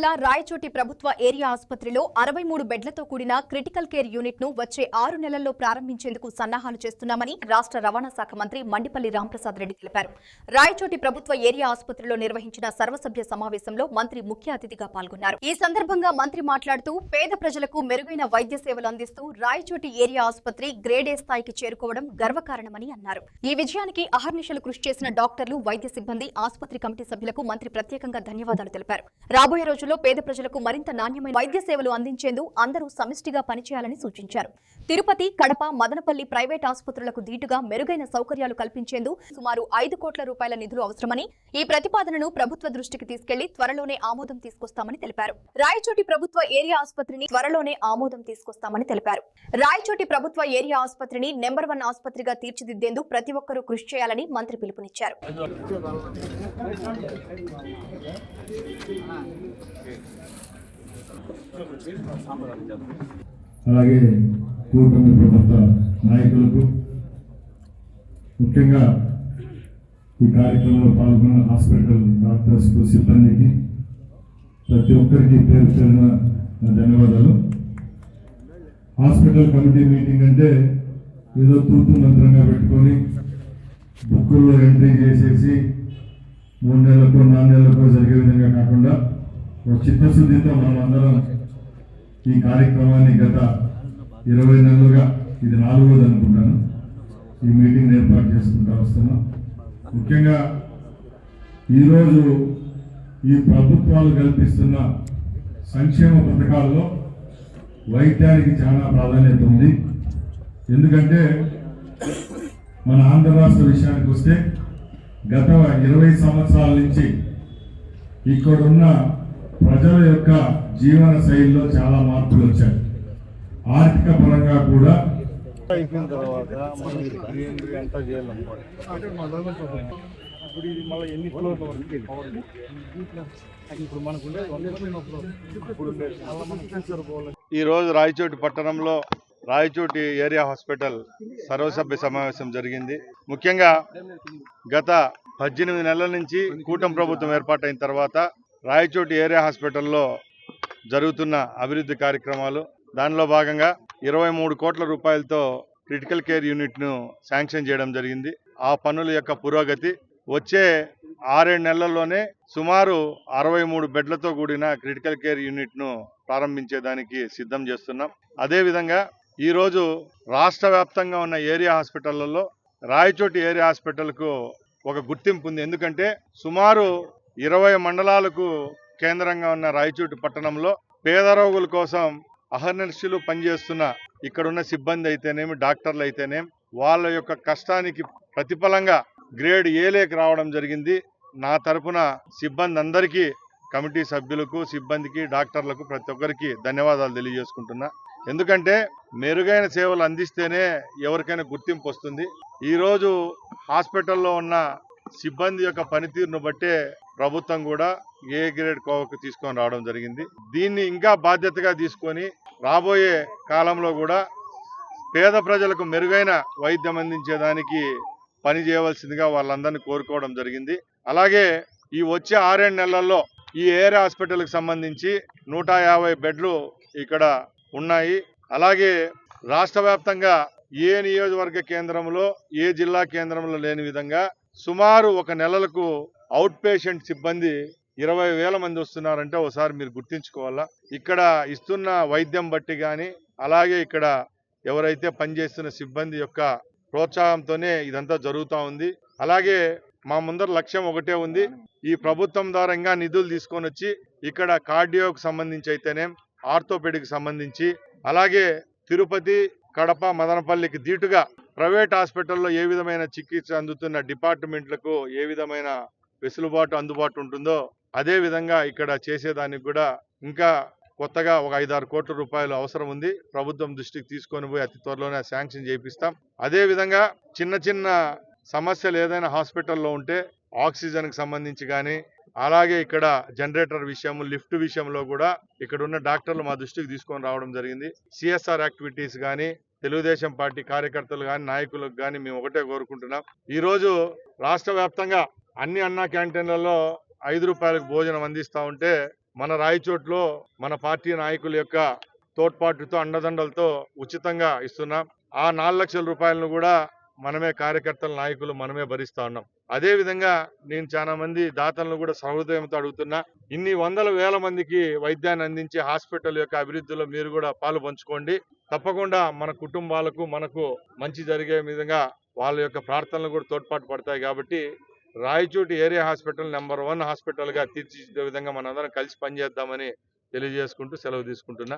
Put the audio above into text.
జిల్లా రాయచోటి ప్రభుత్వ ఏరియా ఆసుపత్రిలో 63 బెడ్లతో కూడిన క్రిటికల్ కేర్ యూనిట్ ను వచ్చే 6 నెలల్లో ప్రారంభించేందుకు సన్నాహాలు చేస్తున్నామని రాష్ట్ర రవాణా శాఖ మంత్రి మండిపల్లి రాంప్రసాద్ రెడ్డి తెలిపారు. రాయచోటి ప్రభుత్వ ఏరియా ఆసుపత్రిలో నిర్వహించిన సర్వసభ్య సమావేశంలో మంత్రి ముఖ్య అతిథిగా పాల్గొన్నారు. ఈ సందర్భంగా మంత్రి మాట్లాడుతూ పేద ప్రజలకు మెరుగైన వైద్య సేవలు అందిస్తూ రాయచోటి ఏరియా ఆసుపత్రి గ్రేడ్ ఏ స్థాయికి చేరుకోవడం గర్వకారణమని అన్నారు. ఈ విజయానికి అహర్నిశలు కృషి చేసిన డాక్టర్లు, వైద్య సిబ్బంది, ఆసుపత్రి కమిటీ సభ్యులకు మంత్రి ప్రత్యేకంగా ధన్యవాదాలు తెలిపారు. రాబోయే రోజుల్లో పేద ప్రజలకు మరింత నాణ్యమైన వైద్య సేవలు అందించేందుకు అందరూ సమిష్టిగా పనిచేయాలని సూచించారు. తిరుపతి, కడప, మదనపల్లి ప్రైవేట్ ఆసుపత్రులకు ధీటుగా మెరుగైన సౌకర్యాలు కల్పించేందుకు సుమారు 5 కోట్ల రూపాయల నిధులు అవసరమని, ఈ ప్రతిపాదనను ప్రభుత్వ దృష్టికి తీసుకెళ్లి త్వరలోనే ఆమోదం తీసుకొస్తామని తెలిపారు. రాయచోటి ప్రభుత్వ ఏరియా ఆసుపత్రిని త్వరలోనే ఆమోదం తీసుకొస్తామని తెలిపారు. రాయచోటి ప్రభుత్వ ఏరియా ఆసుపత్రిని నెంబర్ 1 ఆసుపత్రిగా తీర్చిదిద్దేందుకు ప్రతి ఒక్కరూ కృషి చేయాలని మంత్రి పిలుపునిచ్చారు. అలాగే కూటమి ప్రభుత్వ నాయకులకు, ముఖ్యంగా ఈ కార్యక్రమంలో పాల్గొన్న హాస్పిటల్ డాక్టర్స్, సిబ్బందికి ప్రతి ఒక్కరికి పేరు పేరున ధన్యవాదాలు. హాస్పిటల్ కమిటీ మీటింగ్ అంటే ఏదో తూతు మంత్రంగా పెట్టుకొని బుక్కుల్లో ఎంట్రీ చేసేసి 3 నెలలకో 4 నెలలకో జరిగే విధంగా కాకుండా ఒక చిత్తశుద్ధితో మనం అందరం ఈ కార్యక్రమాన్ని గత 20 నెలలుగా, ఇది 4వది అనుకుంటాను, ఈ మీటింగ్ ఏర్పాటు చేసుకుంటూ వస్తున్నాం. ముఖ్యంగా ఈరోజు ఈ ప్రభుత్వాలు కల్పిస్తున్న సంక్షేమ పథకాల్లో వైద్యానికి చాలా ప్రాధాన్యత ఉంది. ఎందుకంటే మన ఆంధ్ర రాష్ట్ర విషయానికి వస్తే గత 20 సంవత్సరాల నుంచి ఇక్కడున్న ప్రజల యొక్క జీవన శైలిలో చాలా మార్పులు వచ్చాయి. ఆర్థిక పరంగా కూడా అయిపోయిన తర్వాత మనం ఎంత చేయాలనుకోండి. ఇప్పుడు ఇది మళ్ళీ ఎన్ని ఫ్లోర్ల వరకు ఇప్పుడు మనకు ఈ రోజు రాయచోటి పట్టణంలో రాయచోటి ఏరియా హాస్పిటల్ సర్వసభ్య సమావేశం జరిగింది. ముఖ్యంగా గత 18 నెలల నుంచి కూటమి ప్రభుత్వం ఏర్పాటైన తర్వాత రాయచోటి ఏరియా హాస్పిటల్లో జరుగుతున్న అభివృద్ధి కార్యక్రమాలు, దానిలో భాగంగా 23 కోట్ల రూపాయలతో క్రిటికల్ కేర్ యూనిట్ను శాంక్షన్ చేయడం జరిగింది. ఆ పనుల యొక్క పురోగతి వచ్చే 6-7 నెలల్లోనే సుమారు 63 బెడ్లతో కూడిన క్రిటికల్ కేర్ యూనిట్ను ప్రారంభించేదానికి సిద్ధం చేస్తున్నాం. అదేవిధంగా ఈరోజు రాష్ట్ర వ్యాప్తంగా ఉన్న ఏరియా హాస్పిటళ్లలో రాయచోటి ఏరియా హాస్పిటల్కు ఒక గుర్తింపు ఉంది. ఎందుకంటే సుమారు 20 మండలాలకు కేంద్రంగా ఉన్న రాయచోటి పట్టణంలో పేద రోగుల కోసం అహర్నిశలు పనిచేస్తున్న ఇక్కడున్న సిబ్బంది అయితేనేమి, డాక్టర్లు అయితేనేమి, వాళ్ళ యొక్క కష్టానికి ప్రతిఫలంగా గ్రేడ్ ఏలేకి రావడం జరిగింది. నా తరపున సిబ్బంది అందరికీ, కమిటీ సభ్యులకు, సిబ్బందికి, డాక్టర్లకు ప్రతి ఒక్కరికి ధన్యవాదాలు తెలియజేసుకుంటున్నా. ఎందుకంటే మెరుగైన సేవలు అందిస్తేనే ఎవరికైనా గుర్తింపు వస్తుంది. ఈరోజు హాస్పిటల్లో ఉన్న సిబ్బంది యొక్క పనితీరును బట్టే ప్రభుత్వం కూడా ఏ గ్రేడ్ కోవకు తీసుకొని రావడం జరిగింది. దీన్ని ఇంకా బాధ్యతగా తీసుకొని రాబోయే కాలంలో కూడా పేద ప్రజలకు మెరుగైన వైద్యం అందించేదానికి పని చేయవలసిందిగా వాళ్ళందరినీ కోరుకోవడం జరిగింది. అలాగే ఈ వచ్చే 6-7 నెలల్లో ఈ ఏరియా హాస్పిటల్కి సంబంధించి 150 బెడ్లు ఇక్కడ ఉన్నాయి. అలాగే రాష్ట్ర వ్యాప్తంగా ఏ నియోజకవర్గ కేంద్రంలో, ఏ జిల్లా కేంద్రంలో లేని విధంగా సుమారు ఒక నెలలకు అవుట్ పేషెంట్ సిబ్బంది 20,000 మంది వస్తున్నారంటే ఒకసారి మీరు గుర్తించుకోవాలా. ఇక్కడ ఇస్తున్న వైద్యం బట్టి కానీ, అలాగే ఇక్కడ ఎవరైతే పనిచేస్తున్న సిబ్బంది యొక్క ప్రోత్సాహంతోనే ఇదంతా జరుగుతూ ఉంది. అలాగే మా ముందర లక్ష్యం ఒకటే ఉంది. ఈ ప్రభుత్వం ద్వారా ఇంకా నిధులు తీసుకొని వచ్చి ఇక్కడ కార్డియోకి సంబంధించి అయితేనే, ఆర్థోపెడిక్ సంబంధించి, అలాగే తిరుపతి, కడప, మదనపల్లికి ధీటుగా ప్రైవేట్ హాస్పిటల్లో ఏ విధమైన చికిత్స అందుతున్న డిపార్ట్మెంట్లకు ఏ విధమైన వెసులుబాటు, అందుబాటు ఉంటుందో అదే విధంగా ఇక్కడ చేసేదానికి కూడా ఇంకా కొత్తగా ఒక 5-6 కోట్ల రూపాయలు అవసరం ఉంది. ప్రభుత్వం దృష్టికి తీసుకొని పోయి అతి త్వరలోనే శాంక్షన్ చేపిస్తాం. అదే విధంగా చిన్న చిన్న సమస్యలు ఏదైనా హాస్పిటల్లో ఉంటే ఆక్సిజన్కి సంబంధించి కానీ, అలాగే ఇక్కడ జనరేటర్ విషయం, లిఫ్ట్ విషయంలో కూడా ఇక్కడ ఉన్న డాక్టర్లు మా దృష్టికి తీసుకొని రావడం జరిగింది. సిఎస్ఆర్ యాక్టివిటీస్ కానీ, తెలుగుదేశం పార్టీ కార్యకర్తలు కానీ, నాయకులకు కానీ మేము ఒకటే కోరుకుంటున్నాం. ఈరోజు రాష్ట్ర వ్యాప్తంగా అన్ని అన్నా క్యాంటీన్లలో 5 రూపాయలకు భోజనం అందిస్తూ ఉంటే మన రాయచోట్లో మన పార్టీ నాయకుల యొక్క తోడ్పాటుతో అండదండలతో ఉచితంగా ఇస్తున్నాం. ఆ 4 లక్షల రూపాయలను కూడా మనమే కార్యకర్తల నాయకులు మనమే భరిస్తా ఉన్నాం. అదే విధంగా నేను చాలా మంది దాతలను కూడా సహృదయంతో అడుగుతున్నా, ఇన్ని వందల వేల మందికి వైద్యాన్ని అందించే హాస్పిటల్ యొక్క అభివృద్ధిలో మీరు కూడా పాలు పంచుకోండి. తప్పకుండా మన కుటుంబాలకు మనకు మంచి జరిగే విధంగా వాళ్ళ యొక్క ప్రార్థనలు కూడా తోడ్పాటు పడతాయి. కాబట్టి Rayachoti area hospital number 1 hospital గా తీర్చిదిద్దే విధంగా మనందరం కలిసి పనిచేద్దామని తెలియజేసుకుంటూ సెలవు తీసుకుంటున్నా.